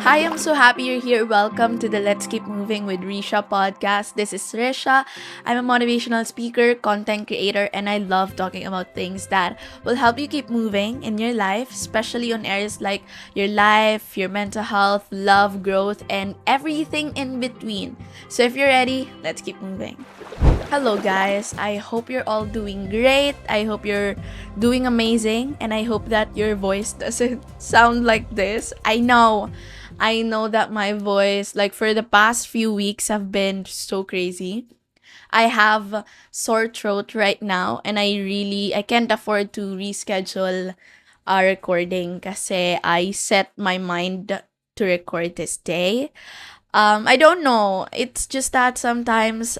Hi, I'm so happy you're here. Welcome to the Let's Keep Moving with Risha podcast. This is Risha. I'm a motivational speaker, content creator, and I love talking about things that will help you keep moving in your life, especially on areas like your life, your mental health, love, growth, and everything in between. So if you're ready, let's keep moving. Hello, guys. I hope you're all doing great. I hope you're doing amazing. And I hope that your voice doesn't sound like this. I know that my voice, like for the past few weeks, have been so crazy. I have sore throat right now, and I can't afford to reschedule a recording kasi I set my mind to record this day. I don't know. It's just that sometimes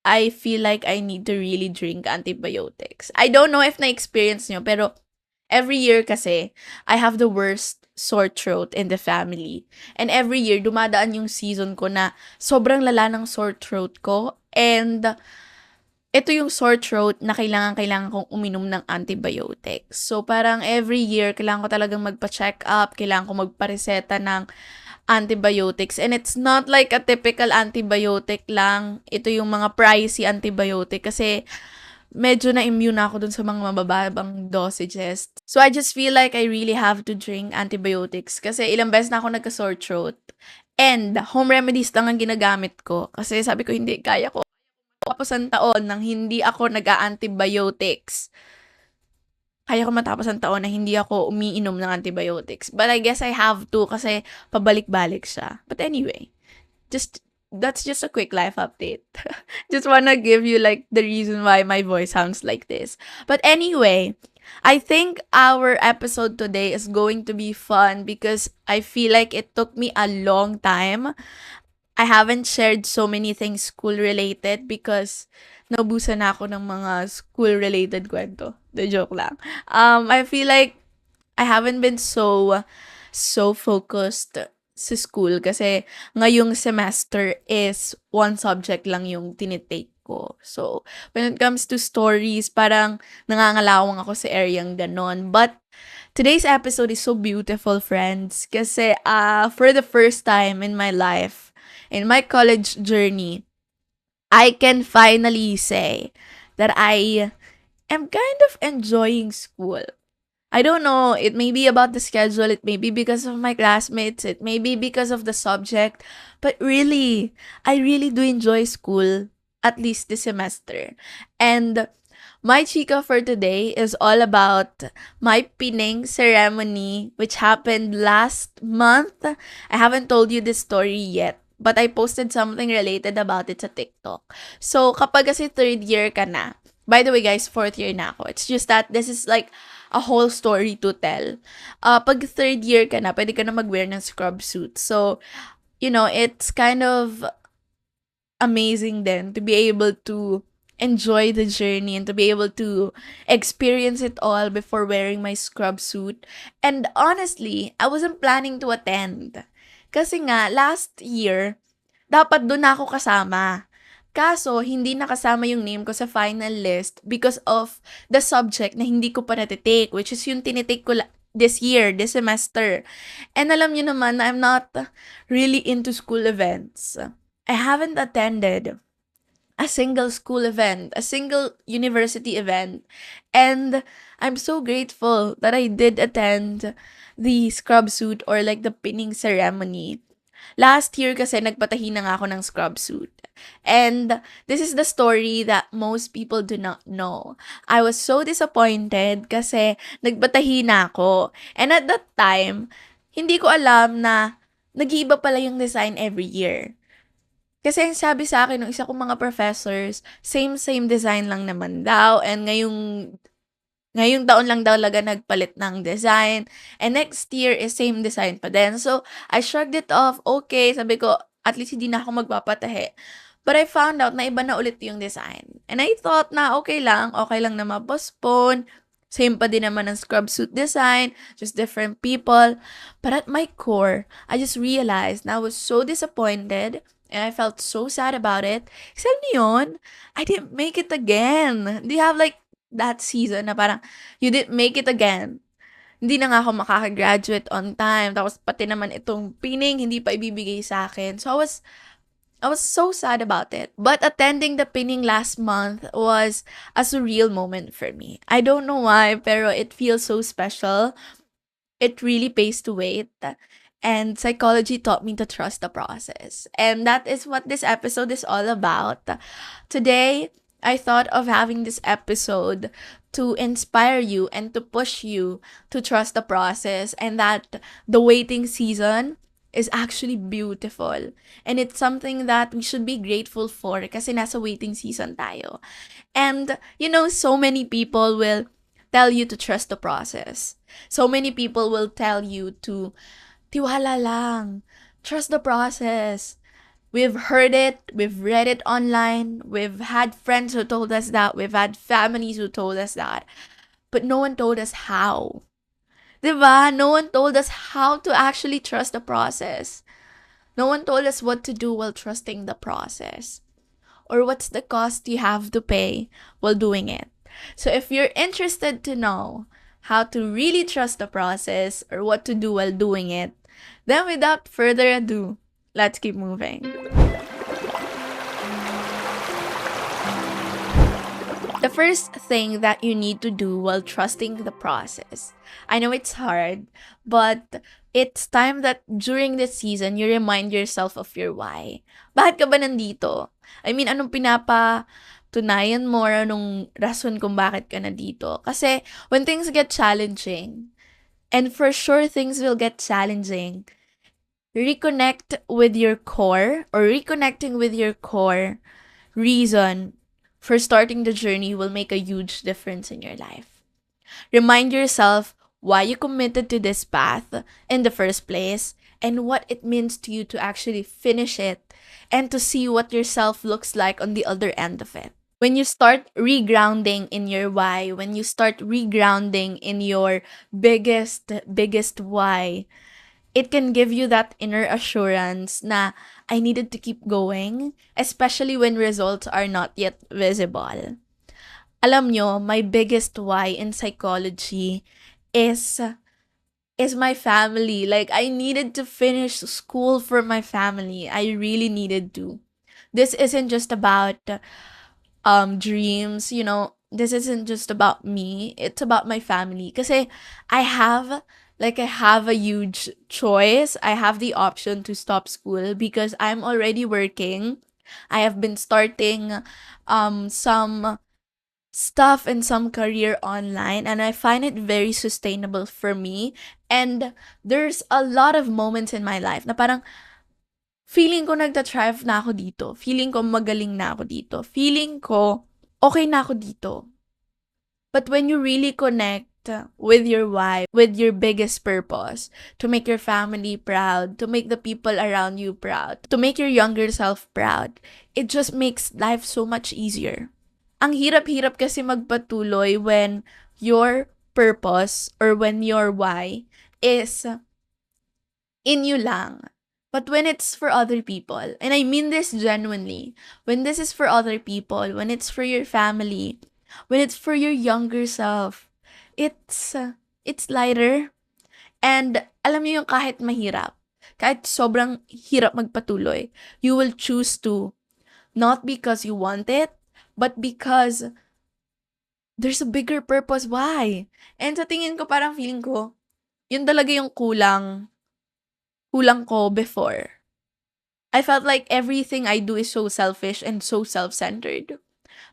I feel like I need to really drink antibiotics. I don't know if na-experience nyo, pero every year kasi, I have the worst sore throat in the family. And every year, dumadaan yung season ko na sobrang lala ng sore throat ko. And ito yung sore throat na kailangan kong uminom ng antibiotics. So, parang every year, kailangan ko talagang magpa-check up, kailangan ko magpareseta ng antibiotics. And it's not like a typical antibiotic lang. Ito yung mga pricey antibiotic kasi medyo na-immune na ako dun sa mga mabababang dosages. So, I just feel like I really have to drink antibiotics kasi ilang beses na ako nagka-sore throat. And home remedies lang ang ginagamit ko kasi sabi ko hindi, kaya ko. Tapos ang taon nang hindi ako nag-antibiotics. Kaya ko matapos ang taon na hindi ako umiinom ng antibiotics. But I guess I have to kasi pabalik-balik siya. But anyway, just that's just a quick life update. Just wanna give you like the reason why my voice sounds like this. But anyway, I think our episode today is going to be fun because I feel like it took me a long time. I haven't shared so many things school related because naubusan na ako ng mga school related kwento. The joke lang. I feel like I haven't been so focused sa school kasi ngayong semester is one subject lang yung tinitake ko. So, when it comes to stories, parang nangangalawang ako sa areang ganon. But, today's episode is so beautiful, friends. Kasi, for the first time in my life, in my college journey, I can finally say that I am kind of enjoying school. I don't know, it may be about the schedule, it may be because of my classmates, it may be because of the subject, but really, I really do enjoy school, at least this semester. And my chika for today is all about my pinning ceremony, which happened last month. I haven't told you this story yet, but I posted something related about it sa TikTok. So, kapag kasi third year ka na, by the way guys, fourth year na ako. It's just that this is like a whole story to tell. Pag third year ka na, pwede ka na mag-wear ng scrub suit. So, it's kind of amazing then to be able to enjoy the journey and to be able to experience it all before wearing my scrub suit. And honestly, I wasn't planning to attend. Kasi nga, last year, dapat doon ako kasama. Kaso, hindi nakasama yung name ko sa final list because of the subject na hindi ko pa natitake, which is yung tinitake ko this year, this semester. And alam niyo naman na I'm not really into school events. I haven't attended a single school event, a single university event. And I'm so grateful that I did attend the scrub suit or like the pinning ceremony. Last year kasi nagpatahi na nga ako ng scrub suit. And this is the story that most people do not know. I was so disappointed kasi nagpatahi na ako. And at that time, hindi ko alam na nag-iiba pala yung design every year. Kasi ang sabi sa akin ng isa kong mga professors, same design lang naman daw. And ngayong taon lang daw talaga nagpalit ng design. And next year is same design pa din. So, I shrugged it off. Okay, sabi ko, at least hindi na ako magpapatahe. But I found out na iba na ulit yung design. And I thought na okay lang na ma-postpone. Same pa din naman ang scrub suit design, just different people. But at my core, I just realized na I was so disappointed and I felt so sad about it. Except yun, I didn't make it again. Do you have like that season na parang you didn't make it again? Hindi na nga ako makaka-graduate on time. Tapos pati naman itong pining hindi pa ibibigay sa akin. So I was so sad about it. But attending the pinning last month was a surreal moment for me. I don't know why, pero it feels so special. It really pays to wait. And psychology taught me to trust the process. And that is what this episode is all about. Today, I thought of having this episode to inspire you and to push you to trust the process, and that the waiting season is actually beautiful. And it's something that we should be grateful for kasi nasa waiting season tayo. And, so many people will tell you to trust the process. So many people will tell you to, tiwala lang, trust the process. We've heard it, we've read it online, we've had friends who told us that, we've had families who told us that, but no one told us how. Diba? No one told us how to actually trust the process. No one told us what to do while trusting the process, or what's the cost you have to pay while doing it. So if you're interested to know how to really trust the process or what to do while doing it, then without further ado, let's keep moving. The first thing that you need to do while trusting the process. I know it's hard, but it's time that during this season, you remind yourself of your why. Bakit ka ba nandito? I mean, anong pinapatunayan mo or anong rason kung bakit ka nandito? Kasi when things get challenging, and for sure things will get challenging, reconnect with your core, or reconnecting with your core reason for starting the journey will make a huge difference in your life. Remind yourself why you committed to this path in the first place and what it means to you to actually finish it and to see what yourself looks like on the other end of it. When you start regrounding in your why, when you start regrounding in your biggest why, it can give you that inner assurance na I needed to keep going, especially when results are not yet visible. Alam nyo, my biggest why in psychology is is my family. Like, I needed to finish school for my family. I really needed to. This isn't just about dreams, this isn't just about me, it's about my family. Kasi I have a huge choice. I have the option to stop school because I'm already working. I have been starting some stuff and some career online, and I find it very sustainable for me. And there's a lot of moments in my life na parang feeling ko nagta-thrive na ako dito. Feeling ko magaling na ako dito. Feeling ko okay na ako dito. But when you really connect with your why, with your biggest purpose, to make your family proud, to make the people around you proud, to make your younger self proud, it just makes life so much easier. Ang hirap-hirap kasi magpatuloy when your purpose or when your why is in you lang. But when it's for other people, and I mean this genuinely, when this is for other people, when it's for your family, when it's for your younger self, it's lighter. And alam niyo yung kahit mahirap, kahit sobrang hirap magpatuloy, you will choose to, not because you want it, but because there's a bigger purpose why. And sa tingin ko, parang feeling ko, yun talaga yung kulang ko before. I felt like everything I do is so selfish and so self-centered.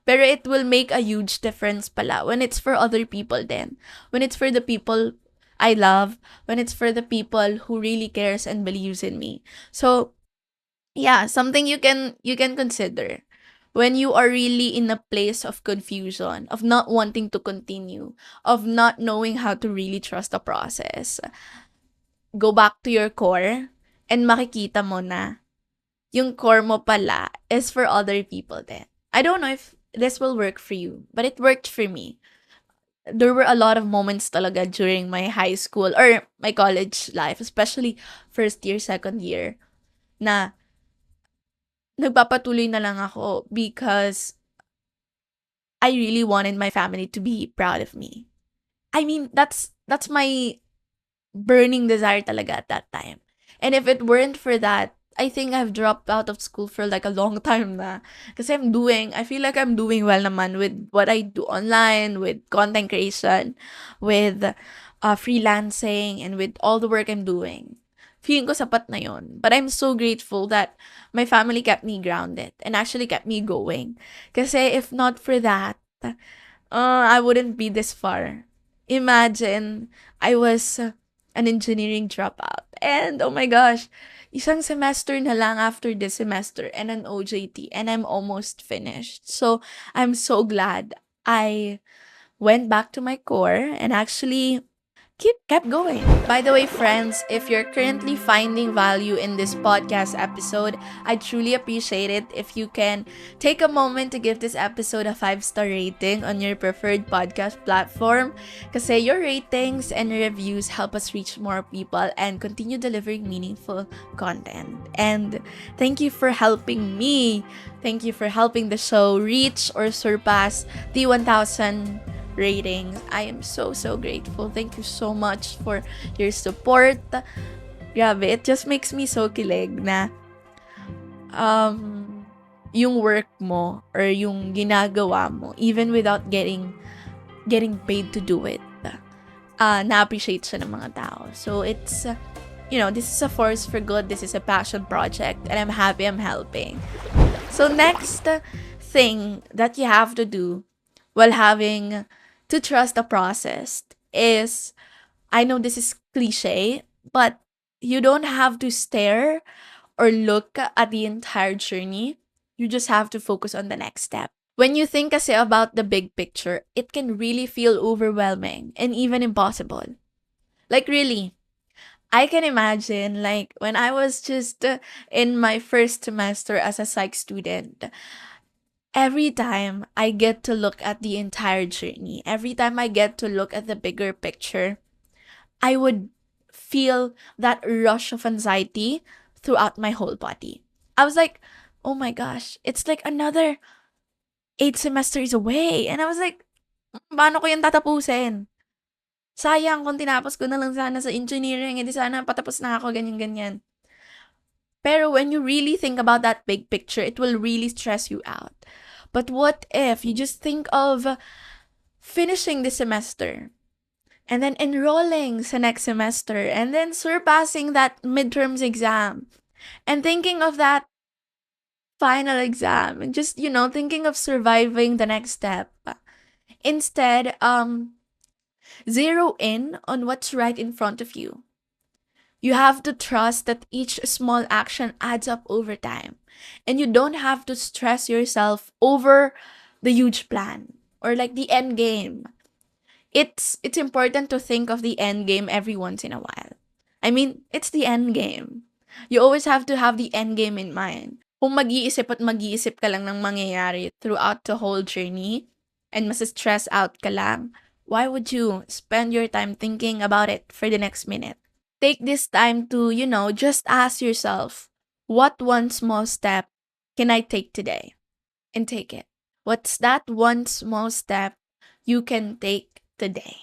Pero it will make a huge difference pala when it's for other people then. When it's for the people I love, when it's for the people who really cares and believes in me. So, yeah, something you can consider. When you are really in a place of confusion, of not wanting to continue, of not knowing how to really trust the process, go back to your core and makikita mo na yung core mo pala is for other people then. I don't know if this will work for you, but it worked for me. There were a lot of moments talaga during my high school or my college life, especially first year, second year, na nagpapatuloy na lang ako because I really wanted my family to be proud of me. I mean, that's my burning desire talaga at that time. And if it weren't for that, I think I've dropped out of school for like a long time na. Kasi I feel like I'm doing well naman with what I do online, with content creation, with freelancing, and with all the work I'm doing. Feeling ko sapat na yon. But I'm so grateful that my family kept me grounded and actually kept me going. Kasi if not for that, I wouldn't be this far. Imagine, I was an engineering dropout. And oh my gosh, isang semester na lang after this semester and an OJT and I'm almost finished. So I'm so glad I went back to my core and actually kept going. By the way, friends, if you're currently finding value in this podcast episode, I truly appreciate it if you can take a moment to give this episode a 5-star rating on your preferred podcast platform. Kasi your ratings and reviews help us reach more people and continue delivering meaningful content. And thank you for helping me. Thank you for helping the show reach or surpass the 1,000 ratings. I am so grateful. Thank you so much for your support. Grabe, it just makes me so kilig na yung work mo or yung ginagawa mo even without getting paid to do it. Na-appreciate siya ng mga tao. So it's this is a force for good. This is a passion project and I'm happy I'm helping. So next thing that you have to do while having to trust the process is, I know this is cliche, but you don't have to stare or look at the entire journey. You just have to focus on the next step. When you think kasi about the big picture, it can really feel overwhelming and even impossible. Like really, I can imagine like when I was just in my first semester as a psych student, every time I get to look at the entire journey, every time I get to look at the bigger picture, I would feel that rush of anxiety throughout my whole body. I was like, oh my gosh, it's like another 8 semesters away. And I was like, paano ko yung tatapusin? Sayang kung tinapos ko na lang sana sa engineering, edi sana patapos na ako, ganyan-ganyan. Pero when you really think about that big picture, it will really stress you out. But what if you just think of finishing the semester and then enrolling sa next semester and then surpassing that midterms exam and thinking of that final exam and just, thinking of surviving the next step. Instead, zero in on what's right in front of you. You have to trust that each small action adds up over time. And you don't have to stress yourself over the huge plan or like the end game. It's important to think of the end game every once in a while. I mean, it's the end game. You always have to have the end game in mind. Kung mag-iisip at mag-iisip ka lang ng mangyayari throughout the whole journey and mas stress out ka lang, why would you spend your time thinking about it for the next minute? Take this time to, just ask yourself, what one small step can I take today? And take it. What's that one small step you can take today?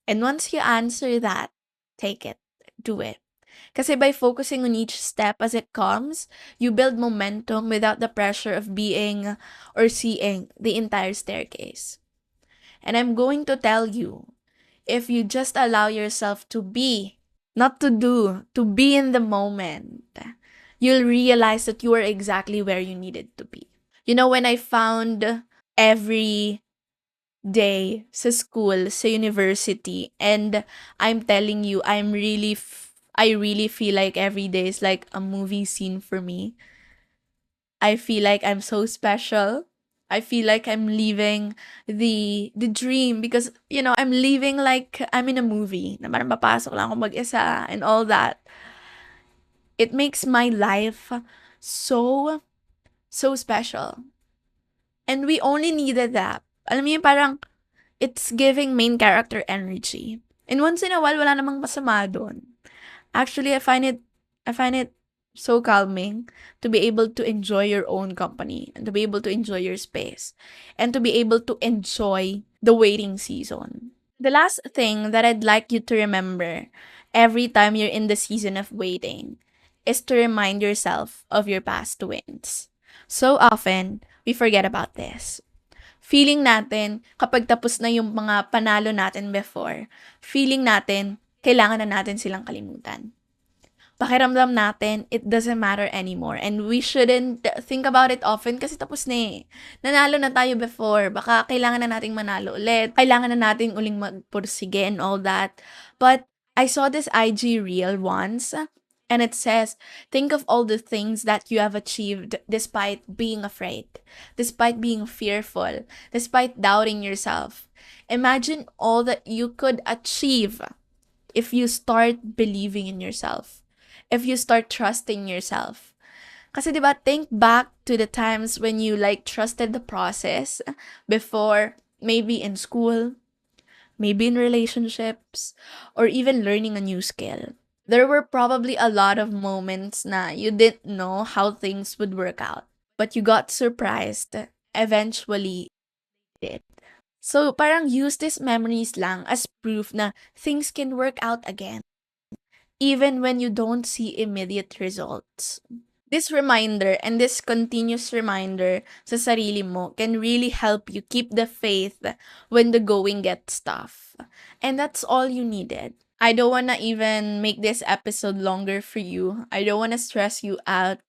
And once you answer that, take it. Do it. Kasi by focusing on each step as it comes, you build momentum without the pressure of being or seeing the entire staircase. And I'm going to tell you, if you just allow yourself to be, not to do, to be in the moment, you'll realize that you are exactly where you needed to be. When I found every day sa school, sa university, and I'm telling you, I really feel like every day is like a movie scene for me. I feel like I'm so special. I feel like I'm living the dream because, I'm living like I'm in a movie. Na parang papasok lang ako mag-isa and all that. It makes my life so special. And we only needed that. Alam mo yung parang it's giving main character energy. And once in a while, wala namang masama doon. Actually, I find it so calming to be able to enjoy your own company and to be able to enjoy your space and to be able to enjoy the waiting season. The last thing that I'd like you to remember every time you're in the season of waiting is to remind yourself of your past wins. So often, we forget about this. Feeling natin, kapag tapos na yung mga panalo natin before, feeling natin, kailangan na natin silang kalimutan. Pakiramdam natin, it doesn't matter anymore. And we shouldn't think about it often kasi tapos na eh. Nanalo na tayo before. Baka kailangan na nating manalo ulit. Kailangan na nating uling magpursige and all that. But I saw this IG reel once and it says, think of all the things that you have achieved despite being afraid, despite being fearful, despite doubting yourself. Imagine all that you could achieve if you start believing in yourself, if you start trusting yourself. Kasi 'di ba, think back to the times when you like trusted the process before, maybe in school, maybe in relationships, or even learning a new skill. There were probably a lot of moments na you didn't know how things would work out, but you got surprised. Eventually, it did. So, parang use these memories lang as proof na things can work out again, even when you don't see immediate results. This reminder and this continuous reminder sa sarili mo can really help you keep the faith when the going gets tough. And that's all you needed. I don't want to even make this episode longer for you. I don't want to stress you out.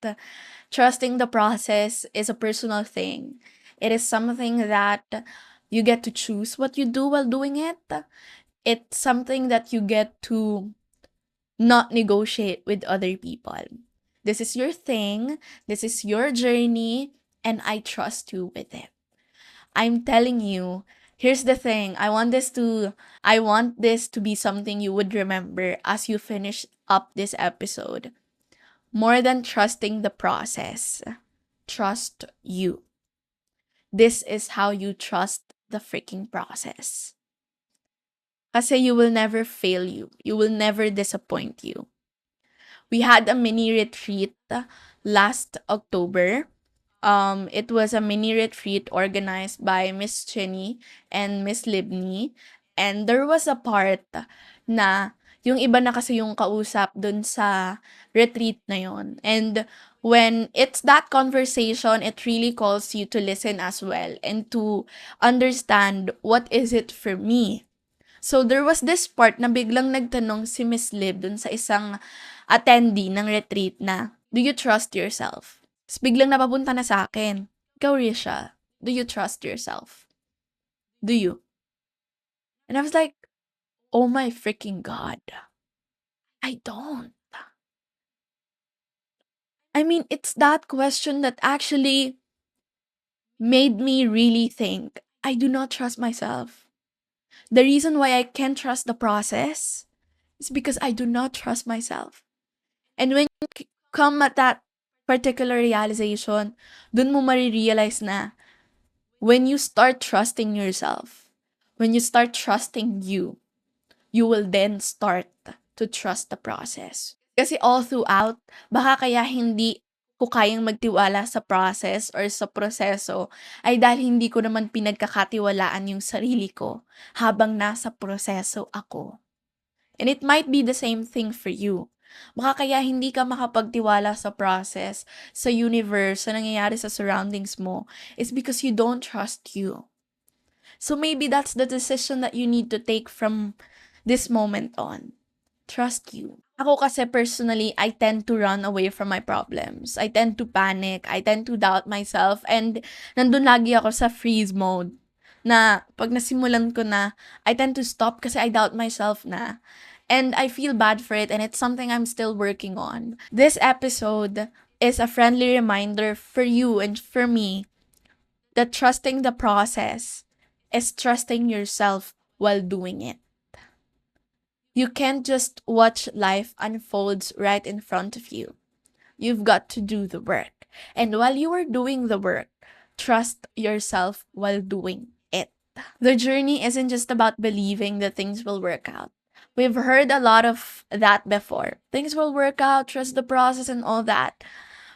Trusting the process is a personal thing. It is something that you get to choose what you do while doing it. It's something that you get to not negotiate with other people. This is your thing, this is your journey, and I trust you with it. I'm telling you, here's the thing. I want this to be something you would remember as you finish up this episode. More than trusting the process, trust you. This is how you trust the freaking process. Kasi you will never fail you. You will never disappoint you. We had a mini retreat last October. It was a mini retreat organized by Miss Chinny and Miss Libni. And there was a part na yung iba na kasi yung kausap dun sa retreat na yon. And when it's that conversation, it really calls you to listen as well and to understand what is it for me. So, there was this part na biglang nagtanong si Miss Lib dun sa isang attendee ng retreat na, do you trust yourself? Tapos biglang napapunta na sa akin, ikaw Risha, do you trust yourself? Do you? And I was like, oh my freaking God. I don't. I mean, it's that question that actually made me really think, I do not trust myself. The reason why I can't trust the process is because I do not trust myself. And when you come at that particular realization, dun mo marirealize na when you start trusting yourself, when you start trusting you, you will then start to trust the process. Kasi all throughout, baka kaya hindi ko kayang magtiwala sa process or sa proseso ay dahil hindi ko naman pinagkakatiwalaan yung sarili ko habang nasa proseso ako. And it might be the same thing for you. Baka kaya hindi ka makapagtiwala sa process, sa universe, sa nangyayari sa surroundings mo, is because you don't trust you. So maybe that's the decision that you need to take from this moment on. Trust you. Ako kasi personally, I tend to run away from my problems. I tend to panic. I tend to doubt myself. And nandun lagi ako sa freeze mode. Na pag nasimulan ko na, I tend to stop kasi I doubt myself na. And I feel bad for it and it's something I'm still working on. This episode is a friendly reminder for you and for me that trusting the process is trusting yourself while doing it. You can't just watch life unfolds right in front of you. You've got to do the work. And while you are doing the work, trust yourself while doing it. The journey isn't just about believing that things will work out. We've heard a lot of that before. Things will work out, trust the process and all that.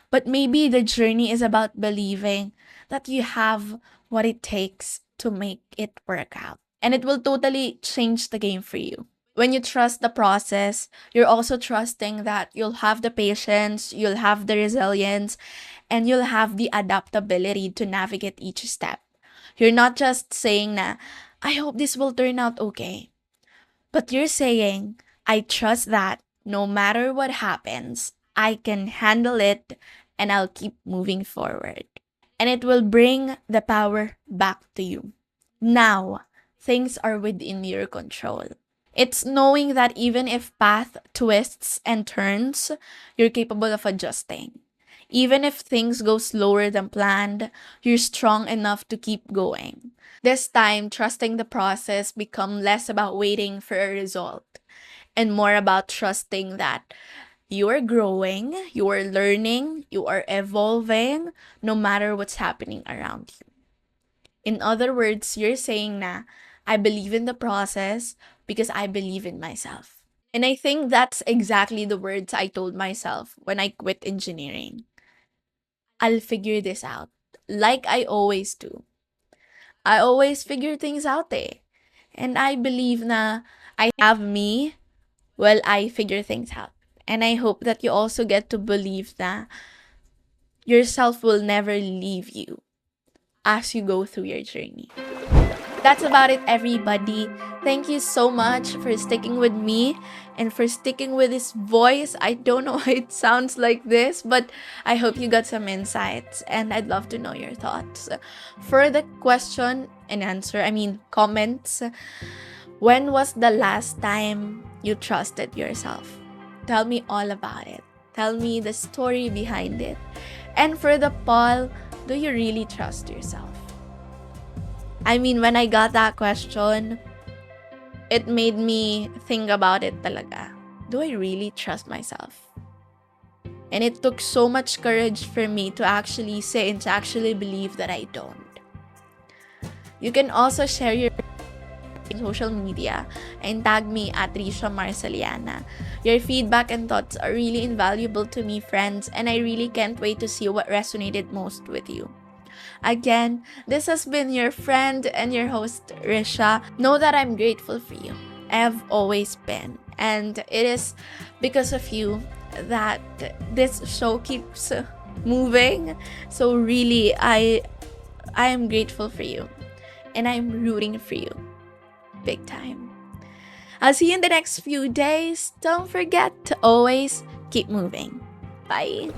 But maybe the journey is about believing that you have what it takes to make it work out. And it will totally change the game for you. When you trust the process, you're also trusting that you'll have the patience, you'll have the resilience, and you'll have the adaptability to navigate each step. You're not just saying na, I hope this will turn out okay. But you're saying, I trust that no matter what happens, I can handle it and I'll keep moving forward. And it will bring the power back to you. Now, things are within your control. It's knowing that even if path twists and turns, you're capable of adjusting. Even if things go slower than planned, you're strong enough to keep going. This time, trusting the process become less about waiting for a result and more about trusting that you are growing, you are learning, you are evolving no matter what's happening around you. In other words, you're saying na, I believe in the process because I believe in myself. And I think that's exactly the words I told myself when I quit engineering. I'll figure this out. Like I always do. I always figure things out eh. And I believe na I have me while I figure things out. And I hope that you also get to believe that yourself will never leave you as you go through your journey. That's about it, everybody. Thank you so much for sticking with me and for sticking with this voice. I don't know why it sounds like this, but I hope you got some insights and I'd love to know your thoughts. For the question and answer, comments, when was the last time you trusted yourself? Tell me all about it. Tell me the story behind it. And for the poll, do you really trust yourself? When I got that question, it made me think about it talaga. Do I really trust myself? And it took so much courage for me to actually say and to actually believe that I don't. You can also share your social media and tag me at Risha Marceliana. Your feedback and thoughts are really invaluable to me, friends, and I really can't wait to see what resonated most with you. Again, this has been your friend and your host, Risha. Know that I'm grateful for you. I have always been. And it is because of you that this show keeps moving. So really, I am grateful for you. And I'm rooting for you. Big time. I'll see you in the next few days. Don't forget to always keep moving. Bye.